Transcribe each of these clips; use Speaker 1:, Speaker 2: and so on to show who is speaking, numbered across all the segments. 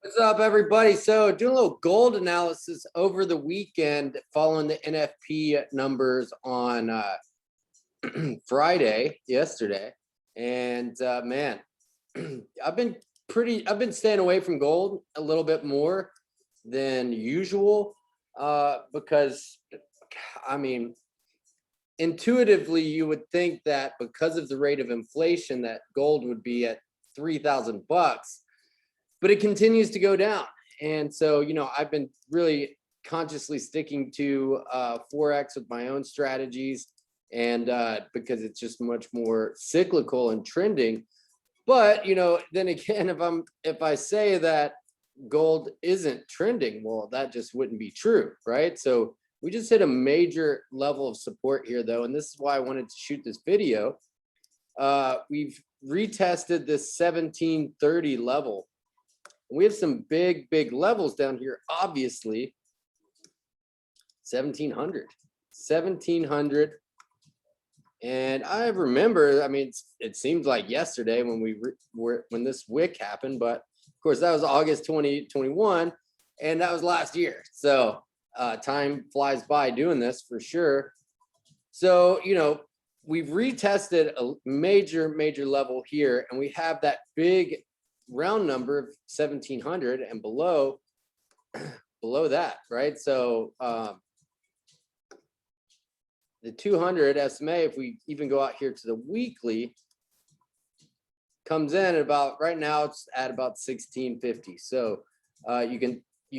Speaker 1: What's up, everybody? So doing a little gold analysis over the weekend following the NFP numbers on Friday, yesterday. And man, I've been staying away from gold a little bit more than usual because, I mean, intuitively you would think that because of the rate of inflation that gold would be at $3,000, but it continues to go down. And so, I've been really consciously sticking to Forex with my own strategies, and because it's just much more cyclical and trending. But, then again, if I say that gold isn't trending, well, that just wouldn't be true, right? So we just hit a major level of support here, though, and this is why I wanted to shoot this video. We've retested this 1730 level. We have some big levels down here, obviously. 1700. And I remember, I mean, it seems like yesterday when when this wick happened, but of course that was August 2021, and that was last year. So time flies by doing this for sure. So, we've retested a major level here, and we have that big round number of 1700 and below that, right? So the 200 SMA, if we even go out here to the weekly, comes in at about, right now it's at about 1650. So you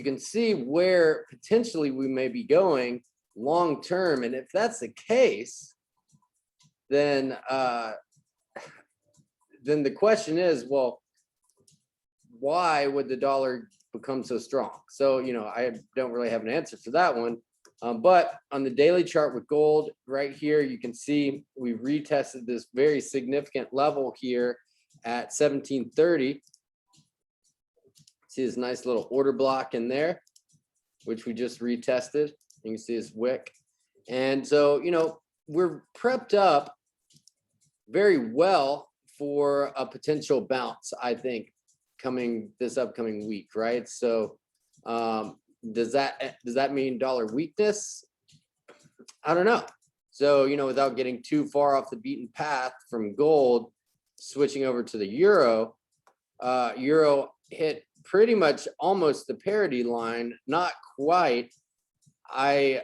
Speaker 1: can see where potentially we may be going long term, and if that's the case, then the question is, well, why would the dollar become so strong? So, I don't really have an answer for that one. But on the daily chart with gold right here, you can see we retested this very significant level here at 1730. See this nice little order block in there, which we just retested. You can see this wick. And so, we're prepped up very well for a potential bounce, I think, coming this upcoming week, right? So does that mean dollar weakness? I don't know. So, without getting too far off the beaten path from gold, switching over to the euro hit pretty much almost the parity line, not quite. I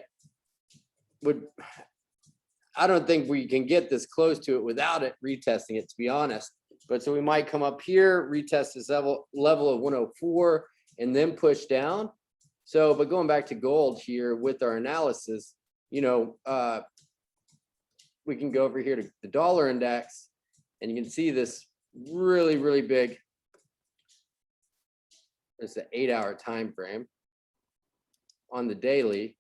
Speaker 1: don't think we can get this close to it without it retesting it, to be honest. But so we might come up here, retest this level of 104, and then push down. So, but going back to gold here with our analysis, we can go over here to the dollar index, and you can see this really big. It's an 8-hour time frame on the daily.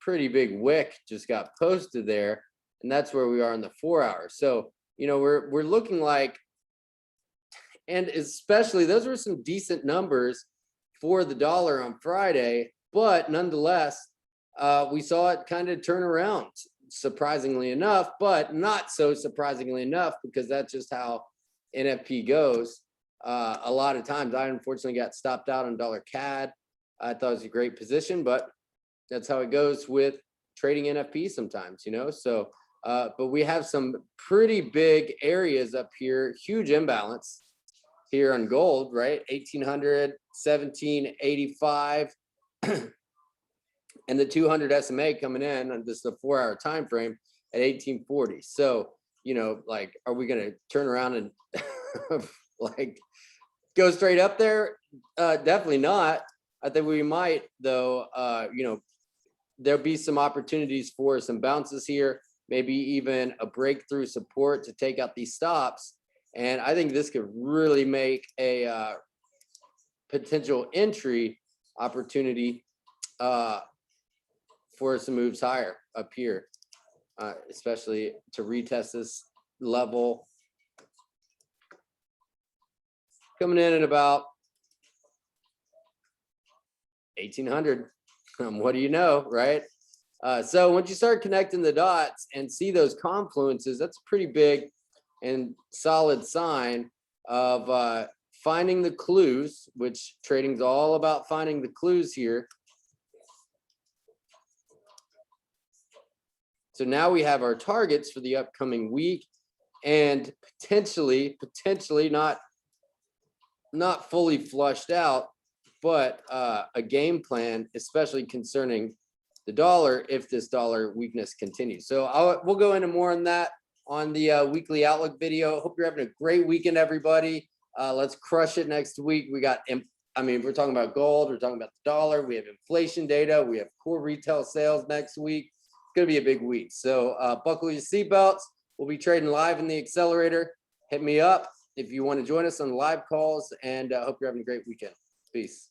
Speaker 1: Pretty big wick just got posted there, and that's where we are in the 4 hours. So, we're looking like, and especially those were some decent numbers for the dollar on Friday, but nonetheless, we saw it kind of turn around, surprisingly enough, but not so surprisingly enough, because that's just how NFP goes. A lot of times, I unfortunately got stopped out on dollar CAD. I thought it was a great position, but that's how it goes with trading NFP sometimes, so but we have some pretty big areas up here, huge imbalance here on gold, right? 1800, 1785, and the 200 SMA coming in on this the 4-hour time frame at 1840. So, like, are we going to turn around and like go straight up there? Definitely not. I think we might, though. There'll be some opportunities for some bounces here, maybe even a breakthrough support to take out these stops. And I think this could really make a potential entry opportunity for some moves higher up here, especially to retest this level. Coming in at about 1800. What do you know, right? So once you start connecting the dots and see those confluences, that's a pretty big and solid sign of finding the clues, which trading's all about finding the clues here. So now we have our targets for the upcoming week, and potentially not fully flushed out, but a game plan, especially concerning the dollar if this dollar weakness continues. So we'll go into more on that on the weekly outlook video. Hope you're having a great weekend, everybody. Let's crush it next week. We got, we're talking about gold, we're talking about the dollar, we have inflation data, we have core retail sales next week. It's gonna be a big week. So buckle your seatbelts. We'll be trading live in the accelerator. Hit me up if you want to join us on the live calls, and I hope you're having a great weekend. Peace.